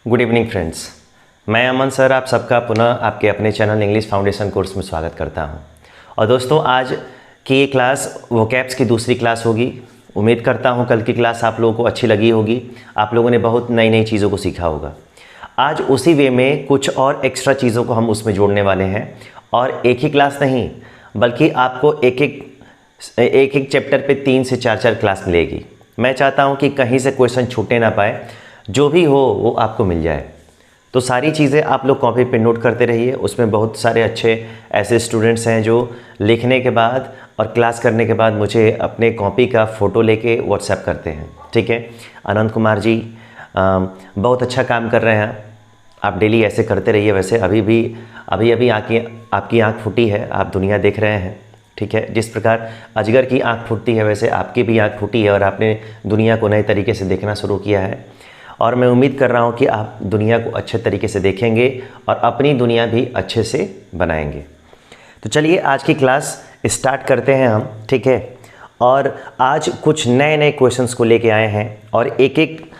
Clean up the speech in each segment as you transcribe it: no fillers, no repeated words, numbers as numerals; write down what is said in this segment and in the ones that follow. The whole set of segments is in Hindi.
Good evening friends. मैं अमन सर आप सबका पुनः आपके अपने चैनल इंग्लिश फाउंडेशन कोर्स में स्वागत करता हूं। और दोस्तों, आज की ये क्लास वोकैब्स की दूसरी क्लास होगी। उम्मीद करता हूं कल की क्लास आप लोगों को अच्छी लगी होगी। आप लोगों ने बहुत नई नई चीज़ों को सीखा होगा। आज उसी वे में कुछ और एक्स्ट्रा चीज़ों को हम उसमें जोड़ने वाले हैं। और एक ही क्लास नहीं, बल्कि आपको एक एक चैप्टर पे 3 से 4 क्लास मिलेगी। मैं चाहता हूं कि कहीं से क्वेश्चन छूटे ना पाए, जो भी हो वो आपको मिल जाए। तो सारी चीज़ें आप लोग कॉपी पे नोट करते रहिए। उसमें बहुत सारे अच्छे ऐसे स्टूडेंट्स हैं जो लिखने के बाद और क्लास करने के बाद मुझे अपने कॉपी का फ़ोटो लेके व्हाट्सएप करते हैं। ठीक है, आनंद कुमार जी बहुत अच्छा काम कर रहे हैं। आप डेली ऐसे करते रहिए। वैसे अभी आपकी आँख फूटी है, आप दुनिया देख रहे हैं। ठीक है, जिस प्रकार अजगर की आँख फूटती है वैसे आपकी भी आँख फूटी है और आपने दुनिया को नए तरीके से देखना शुरू किया है। और मैं उम्मीद कर रहा हूँ कि आप दुनिया को अच्छे तरीके से देखेंगे और अपनी दुनिया भी अच्छे से बनाएंगे। तो चलिए आज की क्लास स्टार्ट करते हैं हम। ठीक है, और आज कुछ नए नए क्वेश्चंस को लेके आए हैं और एक एक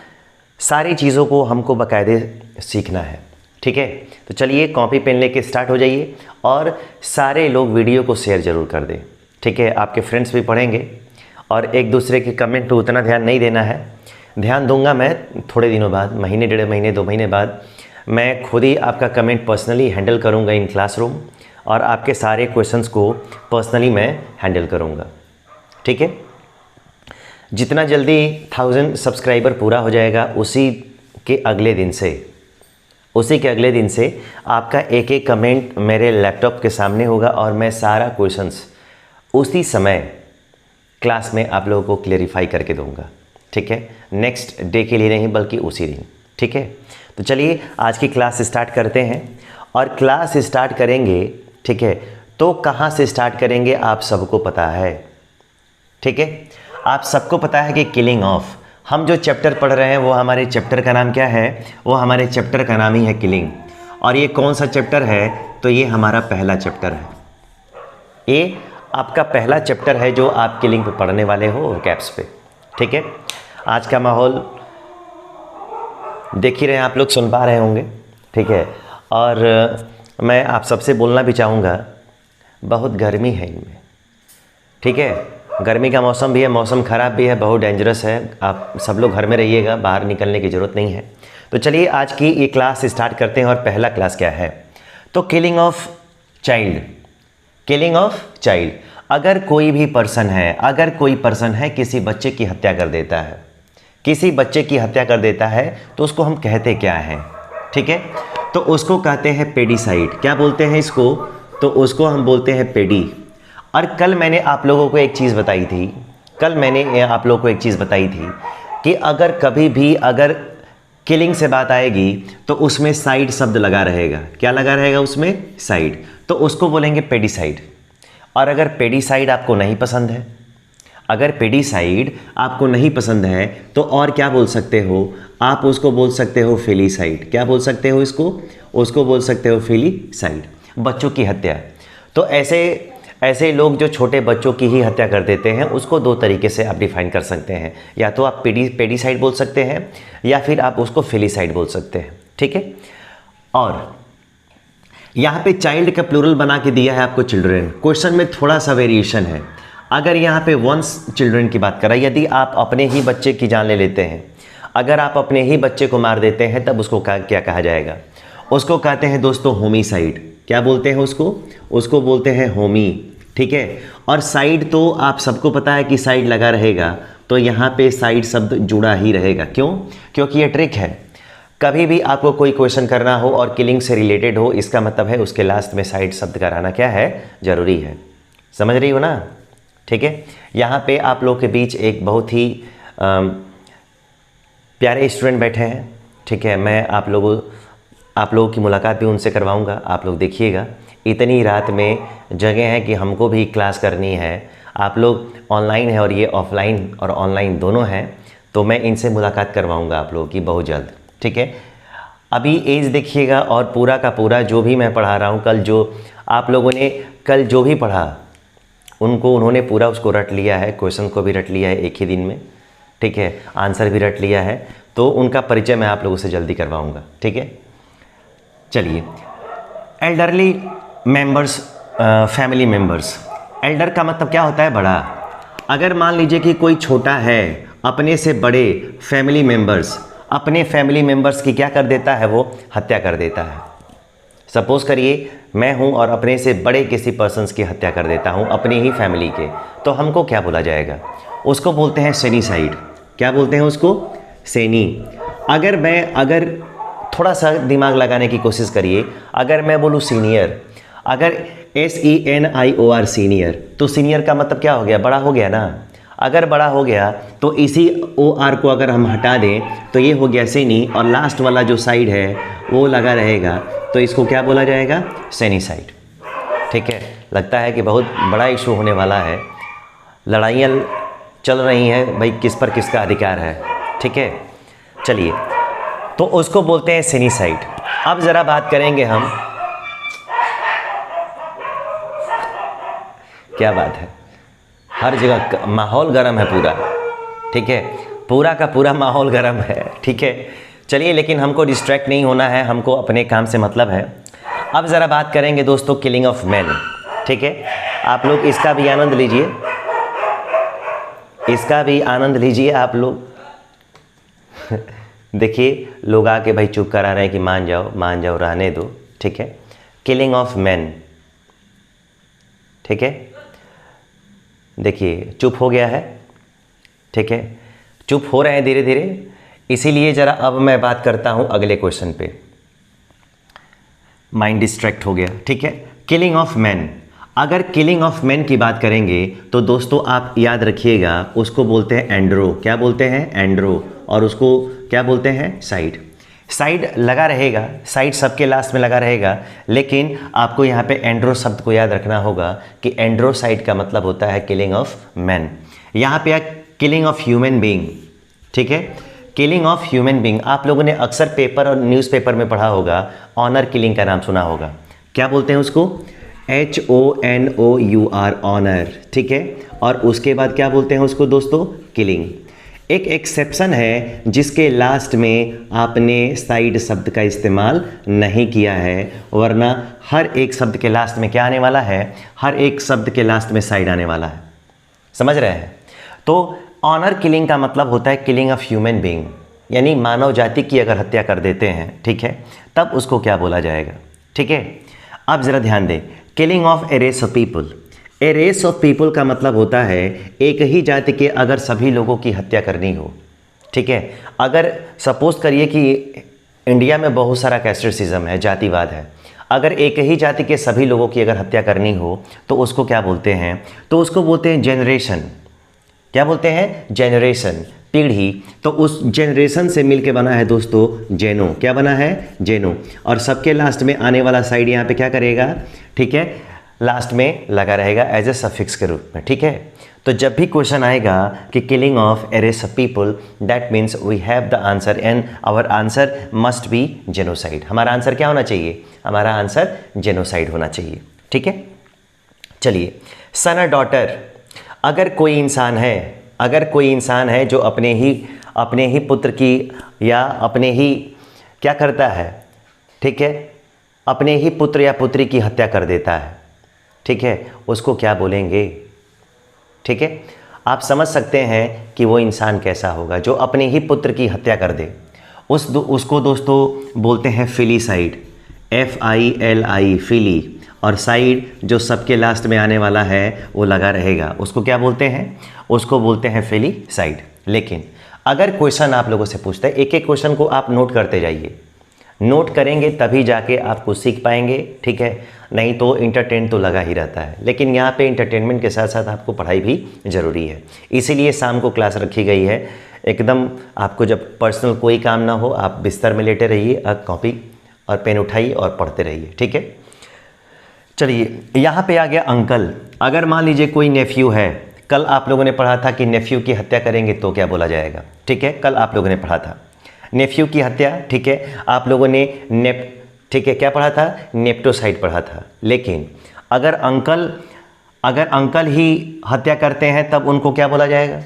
सारी चीज़ों को हमको बाकायदे सीखना है। ठीक है, तो चलिए कॉपी पेन लेके स्टार्ट हो जाइए और सारे लोग वीडियो को शेयर ज़रूर कर दें। ठीक है, आपके फ्रेंड्स भी पढ़ेंगे और एक दूसरे के कमेंट पर उतना ध्यान नहीं देना है। ध्यान दूंगा मैं थोड़े दिनों बाद, महीने, 1.5 महीने, 2 महीने बाद मैं खुद ही आपका कमेंट पर्सनली हैंडल करूंगा इन क्लासरूम और आपके सारे क्वेश्चंस को पर्सनली मैं हैंडल करूंगा। ठीक है, जितना जल्दी 1000 सब्सक्राइबर पूरा हो जाएगा उसी के अगले दिन से आपका एक एक कमेंट मेरे लैपटॉप के सामने होगा और मैं सारा क्वेश्चंस उसी समय क्लास में आप लोगों को क्लेरिफाई करके दूंगा। ठीक है, नेक्स्ट डे के लिए नहीं बल्कि उसी दिन। ठीक है, तो चलिए आज की क्लास स्टार्ट करते हैं और क्लास स्टार्ट करेंगे। ठीक है, तो कहाँ से स्टार्ट करेंगे आप सबको पता है। ठीक है, आप सबको पता है कि किलिंग ऑफ, हम जो चैप्टर पढ़ रहे हैं वो हमारे चैप्टर का नाम क्या है? वो हमारे चैप्टर का नाम ही है किलिंग। और ये कौन सा चैप्टर है? तो ये हमारा पहला चैप्टर है। ये आपका पहला चैप्टर है जो आप किलिंग पे पढ़ने वाले हो वोकैब्स पे। ठीक है, आज का माहौल देख ही रहे हैं आप लोग, सुन पा रहे होंगे। ठीक है, और मैं आप सबसे बोलना भी चाहूँगा, बहुत गर्मी है इनमें। ठीक है, गर्मी का मौसम भी है, मौसम ख़राब भी है, बहुत डेंजरस है। आप सब लोग घर में रहिएगा, बाहर निकलने की ज़रूरत नहीं है। तो चलिए आज की ये क्लास स्टार्ट करते हैं। और पहला क्लास क्या है? तो killing of child. Killing of child, अगर कोई पर्सन है किसी बच्चे की हत्या कर देता है, तो उसको हम कहते क्या हैं? ठीक है, तो उसको कहते हैं पेडीसाइड। क्या बोलते हैं इसको? तो उसको हम बोलते हैं पेडी। और कल मैंने आप लोगों को एक चीज़ बताई थी कि अगर कभी भी अगर किलिंग से बात आएगी तो उसमें साइड शब्द लगा रहेगा। क्या लगा रहेगा उसमें? साइड। तो उसको बोलेंगे पेडीसाइड। और अगर पेडीसाइड आपको नहीं पसंद है तो और क्या बोल सकते हो? आप उसको बोल सकते हो फेलिसाइड। क्या बोल सकते हो इसको? उसको बोल सकते हो फेलिसाइड, बच्चों की हत्या। तो ऐसे लोग जो छोटे बच्चों की ही हत्या कर देते हैं उसको 2 तरीके से आप डिफाइन कर सकते हैं। या तो आप पेडीसाइड बोल सकते हैं या फिर आप उसको फेलिसाइड बोल सकते हैं। ठीक है, और यहाँ पे चाइल्ड का प्लूरल बना के दिया है आपको चिल्ड्रन। क्वेश्चन में थोड़ा सा वेरिएशन है। अगर यहाँ पे वंस चिल्ड्रन की बात करें, यदि आप अपने ही बच्चे की जान ले लेते हैं, अगर आप अपने ही बच्चे को मार देते हैं, तब उसको क्या कहा जाएगा? उसको कहते हैं दोस्तों होमिसाइड। क्या बोलते हैं उसको? उसको बोलते हैं होमी। ठीक है, और साइड तो आप सबको पता है कि साइड लगा रहेगा, तो यहाँ पे साइड शब्द जुड़ा ही रहेगा। क्यों? क्योंकि ये ट्रिक है। कभी भी आपको कोई क्वेश्चन करना हो और किलिंग से रिलेटेड हो, इसका मतलब है उसके लास्ट में साइड शब्द का रहना क्या है? जरूरी है। समझ रही हो ना? ठीक है, यहाँ पे आप लोग के बीच एक बहुत ही प्यारे स्टूडेंट बैठे हैं। ठीक है, मैं आप लोगों की मुलाकात भी उनसे करवाऊंगा। आप लोग देखिएगा, इतनी रात में जगह है कि हमको भी क्लास करनी है। आप लोग ऑनलाइन है और ये ऑफलाइन और ऑनलाइन दोनों हैं, तो मैं इनसे मुलाकात करवाऊंगा आप लोगों की बहुत जल्द। ठीक है, अभी एज देखिएगा और पूरा का पूरा जो भी मैं पढ़ा रहा हूँ, कल जो आप लोगों ने कल जो भी पढ़ा उन्होंने पूरा उसको रट लिया है, क्वेश्चन को भी रट लिया है एक ही दिन में। ठीक है, आंसर भी रट लिया है। तो उनका परिचय मैं आप लोगों से जल्दी करवाऊँगा, ठीक है। चलिए, elderly members, family members. Elder का मतलब क्या होता है? बड़ा। अगर मान लीजिए कि कोई छोटा है, अपने से बड़े फैमिली मेंबर्स, अपने फैमिली मेंबर्स की क्या कर देता है? वो हत्या कर देता है। सपोज़ करिए मैं हूँ और अपने से बड़े किसी पर्सन्स की हत्या कर देता हूँ, अपनी ही फैमिली के, तो हमको क्या बोला जाएगा? उसको बोलते हैं सेनीसाइड। क्या बोलते हैं उसको? सेनी। अगर थोड़ा सा दिमाग लगाने की कोशिश करिए, अगर मैं बोलूँ सीनियर, अगर SENIOR सीनियर, तो सीनियर का मतलब क्या हो गया? बड़ा हो गया ना। अगर बड़ा हो गया तो इसी OR को अगर हम हटा दें तो ये हो गया सेनी, और लास्ट वाला जो साइड है वो लगा रहेगा, तो इसको क्या बोला जाएगा? सेनीसाइड, ठीक है। लगता है कि बहुत बड़ा इशू होने वाला है, लड़ाइयाँ चल रही हैं भाई, किस पर किसका अधिकार है, ठीक है। चलिए, तो उसको बोलते हैं सेनीसाइड। अब ज़रा बात करेंगे हम, क्या बात है, हर जगह माहौल गर्म है पूरा, ठीक है, पूरा का पूरा माहौल गर्म है, ठीक है। चलिए, लेकिन हमको डिस्ट्रैक्ट नहीं होना है, हमको अपने काम से मतलब है। अब ज़रा बात करेंगे दोस्तों किलिंग ऑफ मैन, ठीक है। आप लोग इसका भी आनंद लीजिए, इसका भी आनंद लीजिए आप लोग। देखिए, लोग आके भाई चुप करा रहे हैं कि मान जाओ, रहने दो, ठीक है। किलिंग ऑफ मैन, ठीक है। देखिए, चुप हो गया है, ठीक है, चुप हो रहे हैं धीरे धीरे। इसीलिए ज़रा अब मैं बात करता हूँ अगले क्वेश्चन पे। माइंड डिस्ट्रैक्ट हो गया, ठीक है। किलिंग ऑफ मैन, अगर किलिंग ऑफ मैन की बात करेंगे तो दोस्तों आप याद रखिएगा, उसको बोलते हैं एंड्रो। क्या बोलते हैं? एंड्रो। और उसको क्या बोलते हैं? साइड। साइड लगा रहेगा, साइड सबके लास्ट में लगा रहेगा, लेकिन आपको यहाँ पे एंड्रो शब्द को याद रखना होगा कि एंड्रोसाइड का मतलब होता है किलिंग ऑफ मैन। यहाँ पे है किलिंग ऑफ ह्यूमन बीइंग, ठीक है। किलिंग ऑफ ह्यूमन बीइंग, आप लोगों ने अक्सर पेपर और न्यूज़पेपर में पढ़ा होगा, ऑनर किलिंग का नाम सुना होगा। क्या बोलते हैं उसको? HONOUR, ऑनर, ठीक है। और उसके बाद क्या बोलते हैं उसको दोस्तों? किलिंग। एक एक्सेप्शन है जिसके लास्ट में आपने साइड शब्द का इस्तेमाल नहीं किया है, वरना हर एक शब्द के लास्ट में क्या आने वाला है? हर एक शब्द के लास्ट में साइड आने वाला है, समझ रहे हैं? तो ऑनर किलिंग का मतलब होता है किलिंग ऑफ ह्यूमन बीइंग, यानी मानव जाति की अगर हत्या कर देते हैं, ठीक है, तब उसको क्या बोला जाएगा, ठीक है। अब ज़रा ध्यान दें, killing of a race of people. A race of people का मतलब होता है एक ही जाति के अगर सभी लोगों की हत्या करनी हो, ठीक है। अगर सपोज करिए कि इंडिया में बहुत सारा कैस्टिज्म है, जातिवाद है, अगर एक ही जाति के सभी लोगों की अगर हत्या करनी हो तो उसको क्या बोलते हैं? तो उसको बोलते हैं जेनरेशन। क्या बोलते हैं? जेनरेशन, पीढ़ी। तो उस जेनरेशन से मिलके बना है दोस्तों जेनो। क्या बना है? जेनो। और सबके लास्ट में आने वाला साइड यहाँ पे क्या करेगा, ठीक है, लास्ट में लगा रहेगा एज ए सफिक्स के रूप में, ठीक है। तो जब भी क्वेश्चन आएगा कि killing of a race of people, that means we have the answer and our answer must be genocide. हमारा आंसर क्या होना चाहिए? हमारा आंसर जेनोसाइड होना चाहिए, ठीक है। चलिए, सन और डॉटर, अगर कोई इंसान है जो अपने ही पुत्र की या अपने ही क्या करता है, ठीक है, अपने ही पुत्र या पुत्री की हत्या कर देता है, ठीक है, उसको क्या बोलेंगे? ठीक है, आप समझ सकते हैं कि वो इंसान कैसा होगा जो अपने ही पुत्र की हत्या कर दे। उसको दोस्तों बोलते हैं फिलीसाइड, FILI, फिली। और साइड जो सबके लास्ट में आने वाला है वो लगा रहेगा, उसको क्या बोलते हैं? उसको बोलते हैं फिलीसाइड। लेकिन अगर क्वेश्चन आप लोगों से पूछता है, एक एक क्वेश्चन को आप नोट करते जाइए, नोट करेंगे तभी जाके आप कुछ सीख पाएंगे, ठीक है, नहीं तो इंटरटेन तो लगा ही रहता है। लेकिन यहाँ पे इंटरटेनमेंट के साथ साथ आपको पढ़ाई भी ज़रूरी है, इसीलिए शाम को क्लास रखी गई है। एकदम आपको जब पर्सनल कोई काम ना हो, आप बिस्तर में लेटे रहिए, कॉपी और पेन उठाइए और पढ़ते रहिए, ठीक है। चलिए, यहाँ पे आ गया अंकल। अगर मान लीजिए कोई नेफ्यू है, कल आप लोगों ने पढ़ा था कि नेफ्यू की हत्या करेंगे तो क्या बोला जाएगा, ठीक है, कल आप लोगों ने पढ़ा था नेफ्यू की हत्या, ठीक है, आप लोगों ने ठीक है, क्या पढ़ा था? नेप्टोसाइड पढ़ा था। लेकिन अगर अंकल ही हत्या करते हैं तब उनको क्या बोला जाएगा?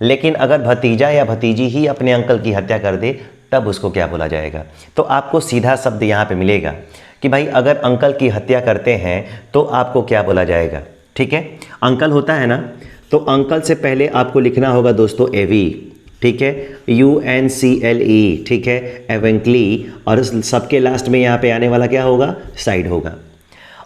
लेकिन अगर भतीजा या भतीजी ही अपने अंकल की हत्या कर दे तब उसको क्या बोला जाएगा। तो आपको सीधा शब्द यहाँ पे मिलेगा कि भाई अगर अंकल की हत्या करते हैं तो आपको क्या बोला जाएगा। ठीक है, अंकल होता है ना, तो अंकल से पहले आपको लिखना होगा दोस्तों एवी, ठीक है, UNCLE, ठीक है, एवेंकली, और सबके लास्ट में यहाँ पे आने वाला क्या होगा, साइड होगा।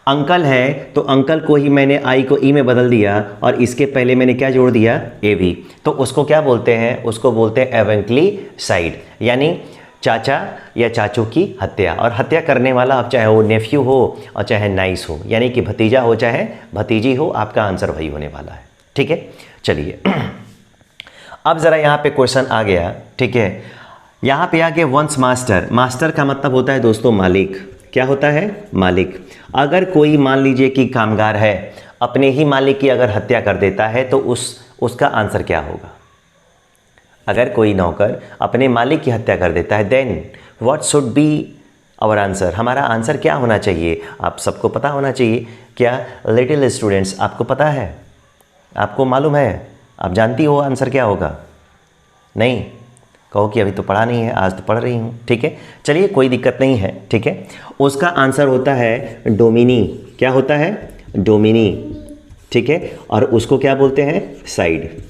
अंकल है तो अंकल को ही मैंने आई को ई में बदल दिया और इसके पहले मैंने क्या जोड़ दिया, एवी, तो उसको क्या बोलते हैं, उसको बोलते हैं एवेंकली साइड, यानी चाचा या चाचू की हत्या। और हत्या करने वाला अब चाहे वो नेफ्यू हो और चाहे नाइस हो, यानी कि भतीजा हो चाहे भतीजी हो, आपका आंसर वही होने वाला है। ठीक है, चलिए अब ज़रा यहाँ पे क्वेश्चन आ गया। ठीक है, यहाँ पे आ गया वंस मास्टर। मास्टर का मतलब होता है दोस्तों मालिक। क्या होता है, मालिक। अगर कोई मान लीजिए कि कामगार है, अपने ही मालिक की अगर हत्या कर देता है तो उसका आंसर क्या होगा। अगर कोई नौकर अपने मालिक की हत्या कर देता है then what should be our answer, हमारा आंसर क्या होना चाहिए। आप सबको पता होना चाहिए। क्या लिटिल स्टूडेंट्स, आपको पता है, आपको मालूम है, आप जानती हो आंसर क्या होगा। नहीं, कहो कि अभी तो पढ़ा नहीं है, आज तो पढ़ रही हूँ। ठीक है, चलिए कोई दिक्कत नहीं है। ठीक है, उसका आंसर होता है डोमिनी। क्या होता है, डोमिनी। ठीक है, और उसको क्या बोलते हैं, साइड।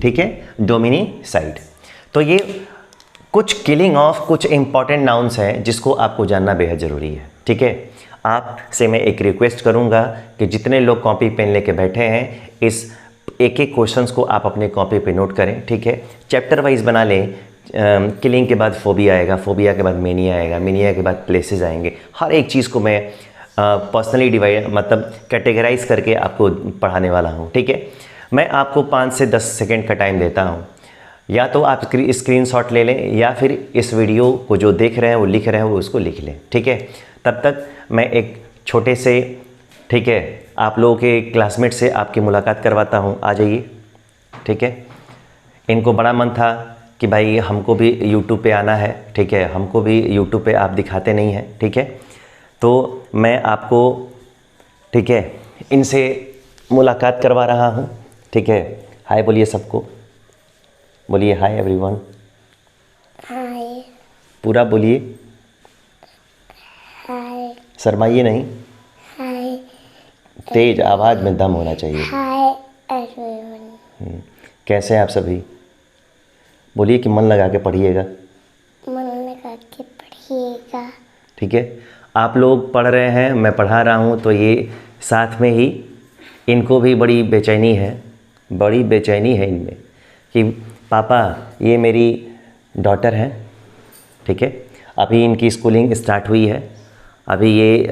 ठीक है, डोमिनी साइड। तो ये कुछ किलिंग ऑफ कुछ इंपॉर्टेंट नाउन्स हैं जिसको आपको जानना बेहद ज़रूरी है। ठीक है, आपसे मैं एक रिक्वेस्ट करूँगा कि जितने लोग कॉपी पेन लेके बैठे हैं, इस एक एक क्वेश्चंस को आप अपने कॉपी पे नोट करें। ठीक है, चैप्टर वाइज बना लें। किलिंग के बाद फोबिया आएगा, फोबिया के बाद मेनिया आएगा, मेनिया के बाद प्लेसेस आएंगे। हर एक चीज़ को मैं पर्सनली डिवाइड मतलब कैटेगराइज करके आपको पढ़ाने वाला हूँ। ठीक है, मैं आपको 5 से 10 सेकेंड का टाइम देता हूँ। या तो आप स्क्रीनशॉट ले लें या फिर इस वीडियो को जो देख रहे हैं वो लिख रहे हैं वो उसको लिख लें। ठीक है, तब तक मैं एक छोटे से, ठीक है, आप लोगों के क्लासमेट से आपकी मुलाकात करवाता हूँ। आ जाइए। ठीक है, इनको बड़ा मन था कि भाई हमको भी यूट्यूब पे आना है। ठीक है, हमको भी यूट्यूब पे आप दिखाते नहीं हैं। ठीक है, तो मैं आपको, ठीक है, इनसे मुलाकात करवा रहा हूँ। ठीक है, हाय बोलिए सबको, बोलिए हाय एवरीवन, हाय, पूरा बोलिए, हाय, शर्माइए नहीं, हाय, तेज आवाज़ में दम होना चाहिए। Hi everyone. कैसे हैं आप सभी, बोलिए कि मन लगा के पढ़िएगा। मन लगा के पढ़िएगा। ठीक है, आप लोग पढ़ रहे हैं, मैं पढ़ा रहा हूँ, तो ये साथ में ही इनको भी बड़ी बेचैनी है, बड़ी बेचैनी है इनमें कि पापा ये मेरी डॉटर हैं। ठीक है, अभी इनकी स्कूलिंग स्टार्ट हुई है, अभी ये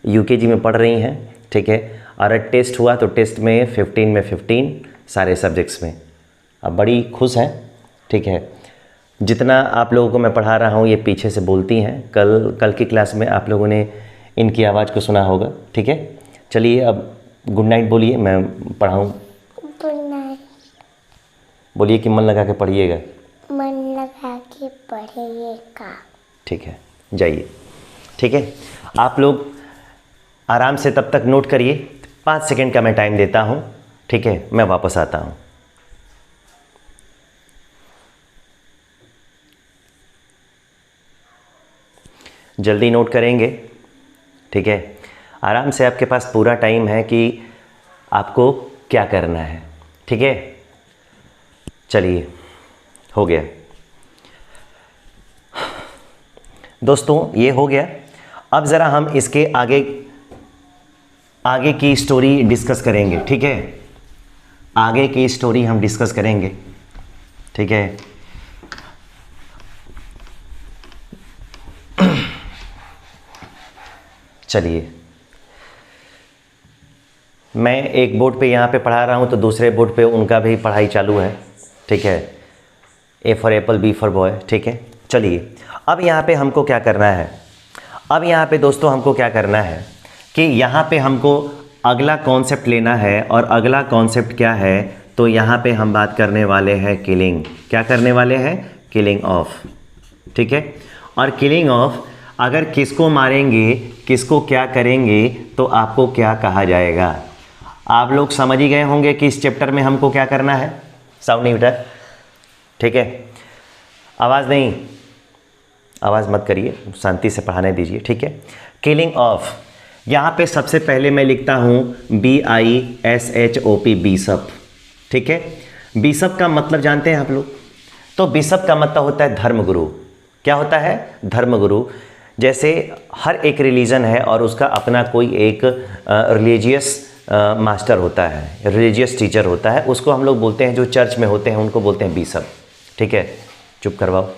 UKG में पढ़ रही हैं। ठीक है, और टेस्ट हुआ तो टेस्ट में 15 में 15 सारे सब्जेक्ट्स में, अब बड़ी खुश हैं। ठीक है, जितना आप लोगों को मैं पढ़ा रहा हूँ ये पीछे से बोलती हैं। कल की क्लास में आप लोगों ने इनकी आवाज़ को सुना होगा। ठीक है, चलिए अब गुड नाइट बोलिए, मैं पढ़ाऊँ। Good night. बोलिए कि मन लगा के पढ़िएगा। मन लगा के पढ़िएगा। ठीक है, जाइए। ठीक है, आप लोग आराम से तब तक नोट करिए। 5 सेकंड का मैं टाइम देता हूँ। ठीक है, मैं वापस आता हूँ। जल्दी नोट करेंगे। ठीक है, आराम से, आपके पास पूरा टाइम है कि आपको क्या करना है। ठीक है, चलिए, हो गया दोस्तों, ये हो गया। अब ज़रा हम इसके आगे की स्टोरी डिस्कस करेंगे। ठीक है, आगे की स्टोरी हम डिस्कस करेंगे। ठीक है, चलिए, मैं एक बोर्ड पे यहाँ पे पढ़ा रहा हूँ तो दूसरे बोर्ड पे उनका भी पढ़ाई चालू है। ठीक है, A for Apple, B for boy. ठीक है, चलिए, अब यहाँ पे हमको क्या करना है। अब यहाँ पे दोस्तों हमको क्या करना है कि यहाँ पे हमको अगला कॉन्सेप्ट लेना है, और अगला कॉन्सेप्ट क्या है, तो यहाँ पे हम बात करने वाले हैं किलिंग। क्या करने वाले हैं, किलिंग ऑफ। ठीक है, और किलिंग ऑफ अगर किसको मारेंगे, किसको क्या करेंगे, तो आपको क्या कहा जाएगा। आप लोग समझ ही गए होंगे कि इस चैप्टर में हमको क्या करना है, साउंड नहीं उठा, ठीक है। आवाज़ नहीं, आवाज़ मत करिए, शांति से पढ़ाने दीजिए, ठीक है। किलिंग ऑफ, यहाँ पे सबसे पहले मैं लिखता हूँ BISHOP, बिशप, ठीक है। बिशप का मतलब जानते हैं आप लोग? तो बिशप का मतलब होता है धर्मगुरु। क्या होता है? धर्मगुरु। जैसे हर एक रिलीजन है और उसका अपना कोई एक रिलीजियस मास्टर होता है, रिलीजियस टीचर होता है, उसको हम लोग बोलते हैं, जो चर्च में होते हैं उनको बोलते हैं बिशप, ठीक है। चुप करवाओ,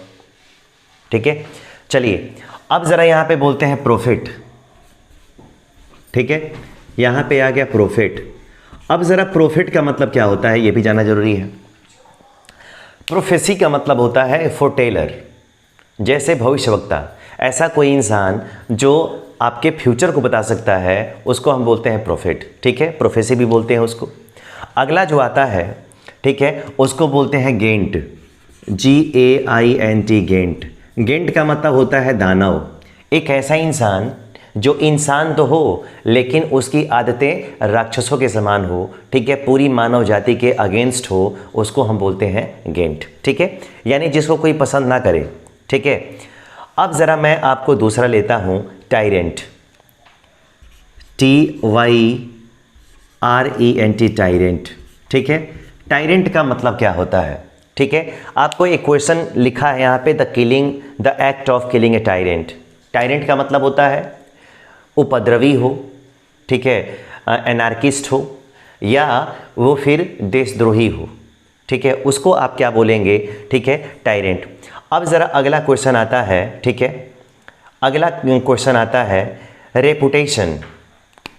ठीक है। चलिए अब ज़रा यहाँ पे बोलते हैं प्रोफेट, ठीक है। यहाँ पे आ गया प्रोफेट। अब ज़रा प्रोफेट का मतलब क्या होता है ये भी जानना जरूरी है। प्रोफेसी का मतलब होता है फोरटेलर, जैसे भविष्यवक्ता। ऐसा कोई इंसान जो आपके फ्यूचर को बता सकता है उसको हम बोलते हैं प्रोफेट, ठीक है। प्रोफेसी भी बोलते हैं उसको। अगला जो आता है, ठीक है, उसको बोलते हैं गेंट, GAINT, गेंट। गेंट का मतलब होता है दानव। एक ऐसा इंसान जो इंसान तो हो लेकिन उसकी आदतें राक्षसों के समान हो, ठीक है, पूरी मानव जाति के अगेंस्ट हो, उसको हम बोलते हैं गेंट, ठीक है। यानी जिसको कोई पसंद ना करे, ठीक है। अब ज़रा मैं आपको दूसरा लेता हूँ, टायरेंट, TYRENT, टायरेंट, ठीक है। टायरेंट का मतलब क्या होता है, ठीक है। आपको एक क्वेश्चन लिखा है यहाँ पे, the act of killing A tyrant. Tyrant का मतलब होता है उपद्रवी हो, ठीक है, एनार्किस्ट हो, या वो फिर देशद्रोही हो, ठीक है, उसको आप क्या बोलेंगे, ठीक है, टायरेंट। अब ज़रा अगला क्वेश्चन आता है, ठीक है, अगला क्वेश्चन आता है reputation,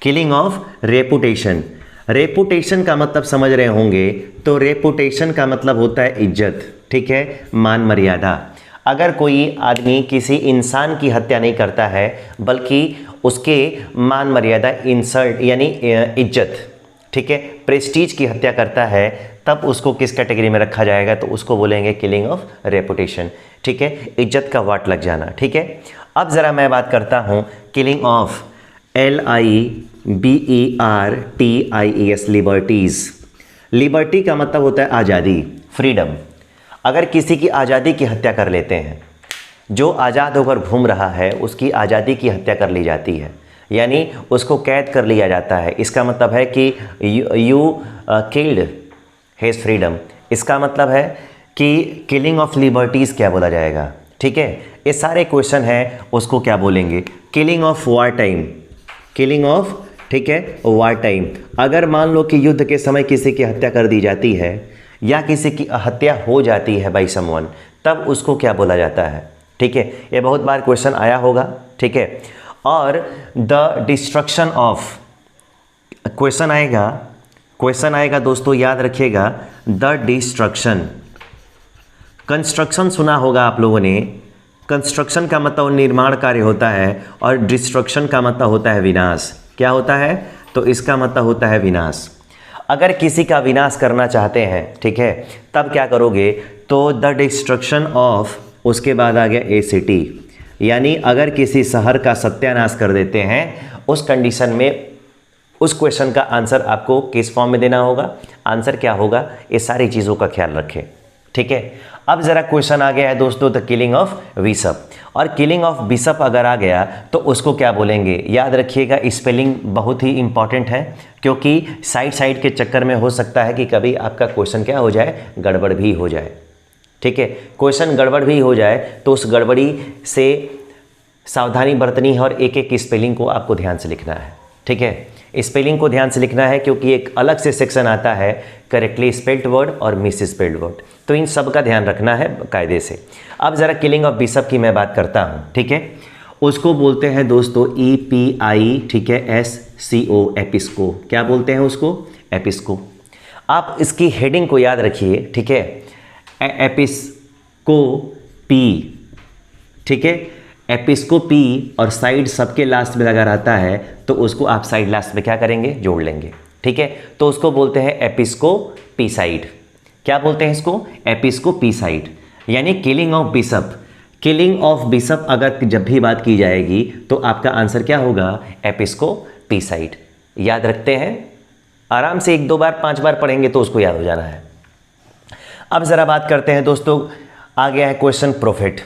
killing of reputation. Reputation का मतलब समझ रहे होंगे, तो रेपुटेशन का मतलब होता है इज्जत, ठीक है, मान मर्यादा। अगर कोई आदमी किसी इंसान की हत्या नहीं करता है बल्कि उसके मान मर्यादा, इंसल्ट यानी इज्जत, ठीक है, प्रेस्टीज की हत्या करता है, तब उसको किस कैटेगरी में रखा जाएगा? तो उसको बोलेंगे किलिंग ऑफ रेपुटेशन, ठीक है, इज्जत का वाट लग जाना, ठीक है। अब ज़रा मैं बात करता हूँ killing of LIBERTIES, liberties. Liberty का मतलब होता है आज़ादी, फ्रीडम। अगर किसी की आज़ादी की हत्या कर लेते हैं, जो आज़ाद होकर घूम रहा है उसकी आज़ादी की हत्या कर ली जाती है, यानी उसको कैद कर लिया जाता है। इसका मतलब है कि यू किल्ड हिज फ्रीडम। इसका मतलब है कि किलिंग ऑफ लिबर्टीज़ क्या बोला जाएगा, ठीक है। ये सारे क्वेश्चन हैं, उसको क्या बोलेंगे? Killing of war time, killing of, ठीक है, वार टाइम। अगर मान लो कि युद्ध के समय किसी की हत्या कर दी जाती है या किसी की हत्या हो जाती है बाय समवन, तब उसको क्या बोला जाता है, ठीक है। ये बहुत बार क्वेश्चन आया होगा, ठीक है। और द डिस्ट्रक्शन ऑफ, क्वेश्चन आएगा दोस्तों, याद रखिएगा, द डिस्ट्रक्शन। कंस्ट्रक्शन सुना होगा आप लोगों ने। कंस्ट्रक्शन का मतलब निर्माण कार्य होता है और डिस्ट्रक्शन का मतलब होता है विनाश। क्या होता है? तो इसका मतलब होता है विनाश। अगर किसी का विनाश करना चाहते हैं, ठीक है, तब क्या करोगे? तो द डिस्ट्रक्शन ऑफ, उसके बाद आ गया ए सिटी, यानी अगर किसी शहर का सत्यानाश कर देते हैं, उस कंडीशन में उस क्वेश्चन का आंसर आपको किस फॉर्म में देना होगा, आंसर क्या होगा, ये सारी चीज़ों का ख्याल रखें, ठीक है। अब ज़रा क्वेश्चन आ गया है दोस्तों, द किलिंग ऑफ बिशप। और किलिंग ऑफ बिशप अगर आ गया तो उसको क्या बोलेंगे? याद रखिएगा, स्पेलिंग बहुत ही इंपॉर्टेंट है, क्योंकि साइड के चक्कर में हो सकता है कि कभी आपका क्वेश्चन क्या हो जाए, गड़बड़ भी हो जाए, ठीक है। क्वेश्चन गड़बड़ भी हो जाए तो उस गड़बड़ी से सावधानी बरतनी है और एक एक स्पेलिंग को आपको ध्यान से लिखना है, ठीक है। स्पेलिंग को ध्यान से लिखना है क्योंकि एक अलग से सेक्शन आता है करेक्टली स्पेल्ड वर्ड और मिस स्पेल्ड वर्ड, तो इन सब का ध्यान रखना है कायदे से। अब ज़रा किलिंग ऑफ बिशप की मैं बात करता हूँ, ठीक है। उसको बोलते हैं दोस्तों EPI, ठीक है, SCO, एपिस्को। क्या बोलते हैं उसको? एपिस्को। आप इसकी हेडिंग को याद रखिए, ठीक है, एपिस्कोपी, ठीक है, एपिस्कोपी, और साइड सबके लास्ट में लगा रहता है तो उसको आप साइड लास्ट में क्या करेंगे? जोड़ लेंगे, ठीक है। तो उसको बोलते हैं एपिस्कोपीसाइड। क्या बोलते हैं इसको? एपिस्कोपीसाइड, यानी killing of bishop. Killing of bishop अगर जब भी बात की जाएगी तो आपका आंसर क्या होगा? एपिस्कोपीसाइड। याद रखते हैं, आराम से 1 2 बार 5 बार पढ़ेंगे तो उसको याद हो जाना है। अब ज़रा बात करते हैं दोस्तों, आ गया है क्वेश्चन प्रोफिट।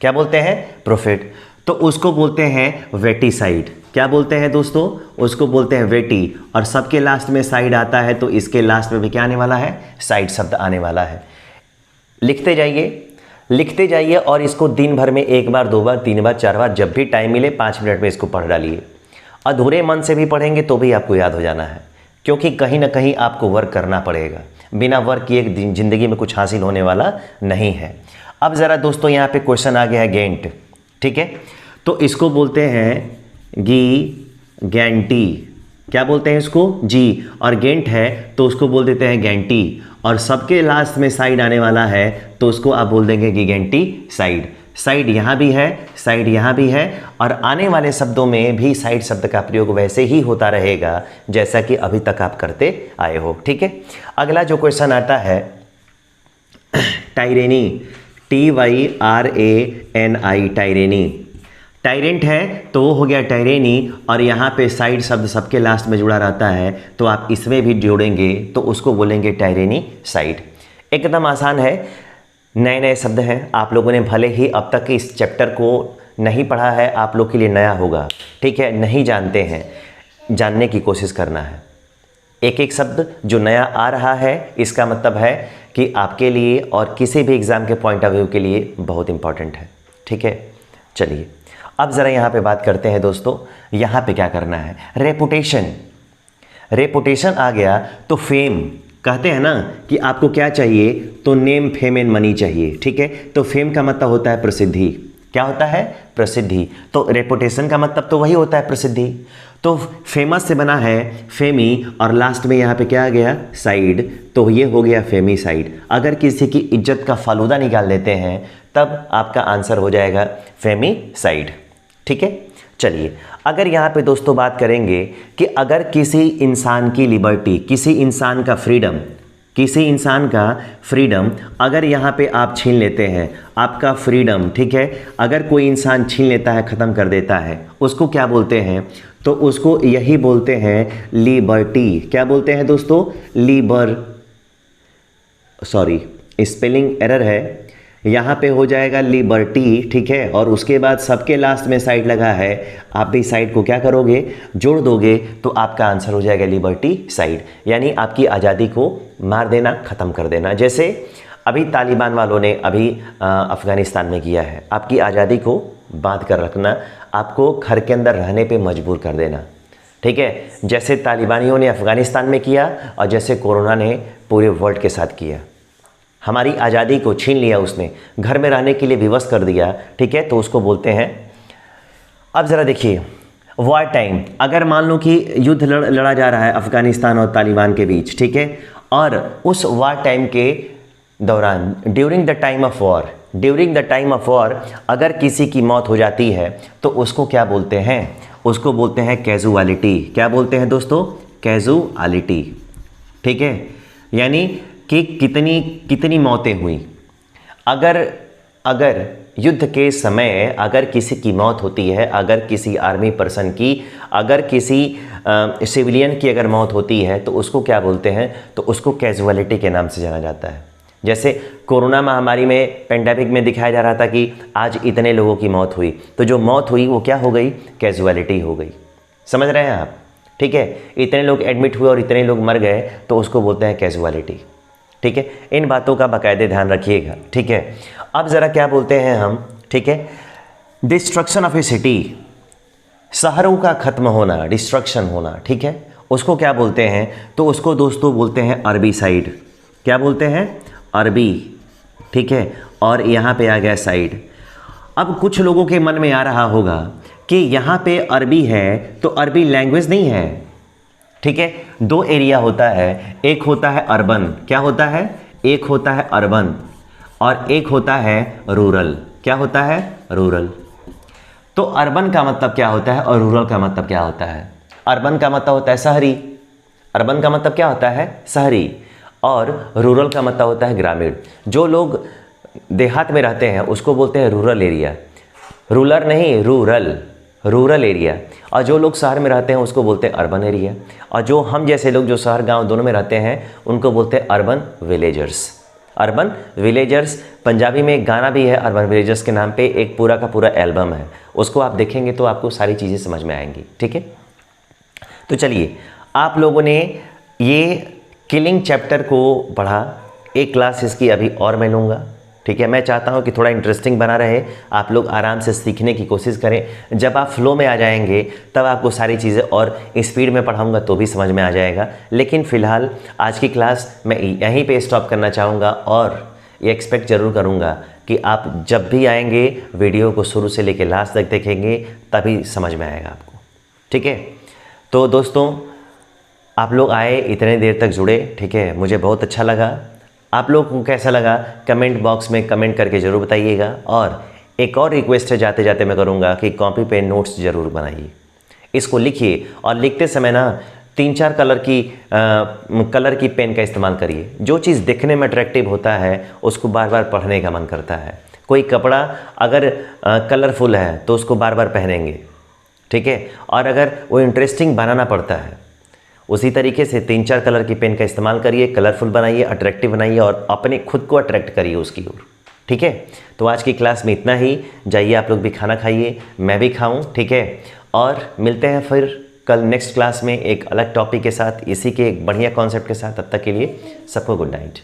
क्या बोलते हैं? प्रोफिट। तो उसको बोलते हैं वेटीसाइड। क्या बोलते हैं दोस्तों? उसको बोलते हैं वेटी। और सबके लास्ट में साइड आता है, तो इसके लास्ट में भी क्या आने वाला है? साइड शब्द आने वाला है। लिखते जाइए, लिखते जाइए, और इसको दिन भर में 1 बार 2 बार 3 बार 4 बार जब भी टाइम मिले 5 मिनट में इसको पढ़ डालिए। अधूरे मन से भी पढ़ेंगे तो भी आपको याद हो जाना है, क्योंकि कहीं ना कहीं आपको वर्क करना पड़ेगा। बिना वर्क किए ज़िंदगी में कुछ हासिल होने वाला नहीं है। अब ज़रा दोस्तों यहाँ पे क्वेश्चन आ गया है गेंट। ठीक है, तो इसको बोलते हैं गैंटी। क्या बोलते हैं इसको? जी। और गेंट है तो उसको बोल देते हैं गैंटी। और सबके लास्ट में साइड आने वाला है तो उसको आप बोल देंगे गिगेंटी साइड। साइड यहाँ भी है, साइड यहाँ भी है, और आने वाले शब्दों में भी साइड शब्द का प्रयोग वैसे ही होता रहेगा जैसा कि अभी तक आप करते आए हो। ठीक है, अगला जो क्वेश्चन आता है टायरेनी, TYRANI, टायरेनी। टायरेंट है तो वो हो गया टायरेनी, और यहाँ पे साइड शब्द सबके लास्ट में जुड़ा रहता है तो आप इसमें भी जोड़ेंगे तो उसको बोलेंगे टायरेनी साइड। एकदम आसान है, नए नए शब्द हैं। आप लोगों ने भले ही अब तक इस चैप्टर को नहीं पढ़ा है, आप लोग के लिए नया होगा। ठीक है, नहीं जानते हैं, जानने की कोशिश करना है। एक एक शब्द जो नया आ रहा है इसका मतलब है कि आपके लिए और किसी भी एग्ज़ाम के पॉइंट ऑफ व्यू के लिए बहुत इंपॉर्टेंट है। ठीक है, चलिए अब ज़रा यहाँ पे बात करते हैं दोस्तों। यहाँ पे क्या करना है? रेपुटेशन। रेपुटेशन आ गया तो फेम। कहते हैं ना कि आपको क्या चाहिए, तो नेम फेम एंड मनी चाहिए। ठीक है, तो फेम का मतलब होता है प्रसिद्धि। क्या होता है? प्रसिद्धि। तो रेपुटेशन का मतलब तो वही होता है, प्रसिद्धि। तो फेमस से बना है फेमी, और लास्ट में यहाँ पे क्या आ गया? साइड। तो ये हो गया फेमी साइड। अगर किसी की इज्जत का फालूदा निकाल देते हैं तब आपका आंसर हो जाएगा फेमी साइड। ठीक है, चलिए अगर यहाँ पे दोस्तों बात करेंगे कि अगर किसी इंसान की लिबर्टी, किसी इंसान का फ्रीडम, किसी इंसान का फ्रीडम अगर यहाँ पे आप छीन लेते हैं, आपका फ्रीडम, ठीक है, अगर कोई इंसान छीन लेता है, ख़त्म कर देता है, उसको क्या बोलते हैं? तो उसको यही बोलते हैं लिबर्टी। क्या बोलते हैं दोस्तों? सॉरी, स्पेलिंग एरर है, यहाँ पे हो जाएगा लिबर्टी। ठीक है, और उसके बाद सबके लास्ट में साइड लगा है, आप भी साइड को क्या करोगे? जोड़ दोगे, तो आपका आंसर हो जाएगा लिबर्टी साइड। यानी आपकी आज़ादी को मार देना, ख़त्म कर देना। जैसे अभी तालिबान वालों ने अभी अफ़गानिस्तान में किया है, आपकी आज़ादी को बांध कर रखना, आपको घर के अंदर रहने पे मजबूर कर देना। ठीक है, जैसे तालिबानियों ने अफ़गानिस्तान में किया और जैसे कोरोना ने पूरे वर्ल्ड के साथ किया। हमारी आज़ादी को छीन लिया उसने, घर में रहने के लिए विवश कर दिया। ठीक है, तो उसको बोलते हैं। अब ज़रा देखिए, वॉर टाइम, अगर मान लो कि युद्ध लड़ा जा रहा है अफ़गानिस्तान और तालिबान के बीच, ठीक है, और उस वॉर टाइम के दौरान, during the time of war, during the time of war अगर किसी की मौत हो जाती है तो उसको क्या बोलते हैं? उसको बोलते हैं कैजुअलिटी। क्या बोलते हैं दोस्तों? कैजुअलिटी। ठीक है, यानी कि कितनी मौतें हुई। अगर युद्ध के समय अगर किसी की मौत होती है, अगर किसी आर्मी पर्सन की, अगर किसी सिविलियन की अगर मौत होती है तो उसको क्या बोलते हैं? तो उसको कैजुअलिटी के नाम से जाना जाता है। जैसे कोरोना महामारी में, पेंडेमिक में दिखाया जा रहा था कि आज इतने लोगों की मौत हुई, तो जो मौत हुई वो क्या हो गई? कैजुअलिटी हो गई। समझ रहे हैं आप? ठीक है, इतने लोग एडमिट हुए और इतने लोग मर गए तो उसको बोलते हैं कैजुअलिटी। ठीक है, इन बातों का बाकायदे ध्यान रखिएगा। ठीक है, अब ज़रा क्या बोलते हैं हम? ठीक है, डिस्ट्रक्शन ऑफ ए सिटी, शहरों का ख़त्म होना, डिस्ट्रक्शन होना। ठीक है, उसको क्या बोलते हैं? तो उसको दोस्तों बोलते हैं अरबी साइड। क्या बोलते हैं? अरबी। ठीक है, और यहाँ पे आ गया साइड। अब कुछ लोगों के मन में आ रहा होगा कि यहाँ पे अरबी है तो अरबी लैंग्वेज नहीं है। ठीक है, दो एरिया होता है, एक होता है अर्बन। क्या होता है? एक होता है अर्बन और एक होता है रूरल। क्या होता है? रूरल। तो अर्बन का मतलब क्या होता है और रूरल का मतलब क्या होता है? अर्बन का मतलब होता है शहरी, अर्बन का मतलब क्या होता है? शहरी, और रूरल का मतलब होता है ग्रामीण। जो लोग देहात में रहते हैं उसको बोलते हैं रूरल एरिया, रूरल नहीं, रूरल, रूरल एरिया। और जो लोग शहर में रहते हैं उसको बोलते हैं अर्बन एरिया, और जो हम जैसे लोग जो शहर गांव दोनों में रहते हैं उनको बोलते हैं urban villagers. Urban villagers, Punjabi में एक गाना भी है अर्बन विलेजर्स के नाम पे, एक पूरा का पूरा एल्बम है, उसको आप देखेंगे तो आपको सारी चीज़ें समझ में आएंगी। ठीक है, तो चलिए आप लोगों ने ये किलिंग चैप्टर को पढ़ा, एक क्लास इसकी अभी और मैं लूँगा। ठीक है, मैं चाहता हूँ कि थोड़ा इंटरेस्टिंग बना रहे, आप लोग आराम से सीखने की कोशिश करें। जब आप फ्लो में आ जाएंगे तब आपको सारी चीज़ें और स्पीड में पढ़ाऊँगा तो भी समझ में आ जाएगा। लेकिन फ़िलहाल आज की क्लास मैं यहीं पे स्टॉप करना चाहूँगा और ये एक्सपेक्ट ज़रूर करूँगा कि आप जब भी आएंगे वीडियो को शुरू से लेकर लास्ट तक देखेंगे, तभी समझ में आएगा आपको। ठीक है, तो दोस्तों आप लोग आए, इतने देर तक जुड़े, ठीक है, मुझे बहुत अच्छा लगा। आप लोग को कैसा लगा कमेंट बॉक्स में कमेंट करके ज़रूर बताइएगा। और एक और रिक्वेस्ट है जाते जाते मैं करूँगा कि कॉपी पे नोट्स ज़रूर बनाइए, इसको लिखिए और लिखते समय ना 3-4 कलर की पेन का इस्तेमाल करिए। जो चीज़ दिखने में अट्रैक्टिव होता है उसको बार बार पढ़ने का मन करता है। कोई कपड़ा अगर कलरफुल है तो उसको बार बार पहनेंगे। ठीक है, और अगर वो इंटरेस्टिंग बनाना पड़ता है, उसी तरीके से 3-4 कलर की पेन का इस्तेमाल करिए, कलरफुल बनाइए, अट्रैक्टिव बनाइए और अपने खुद को अट्रैक्ट करिए उसकी ओर। ठीक है, तो आज की क्लास में इतना ही। जाइए आप लोग भी खाना खाइए, मैं भी खाऊं। ठीक है, और मिलते हैं फिर कल नेक्स्ट क्लास में एक अलग टॉपिक के साथ, इसी के एक बढ़िया कॉन्सेप्ट के साथ। तब तक के लिए सबको गुड नाइट।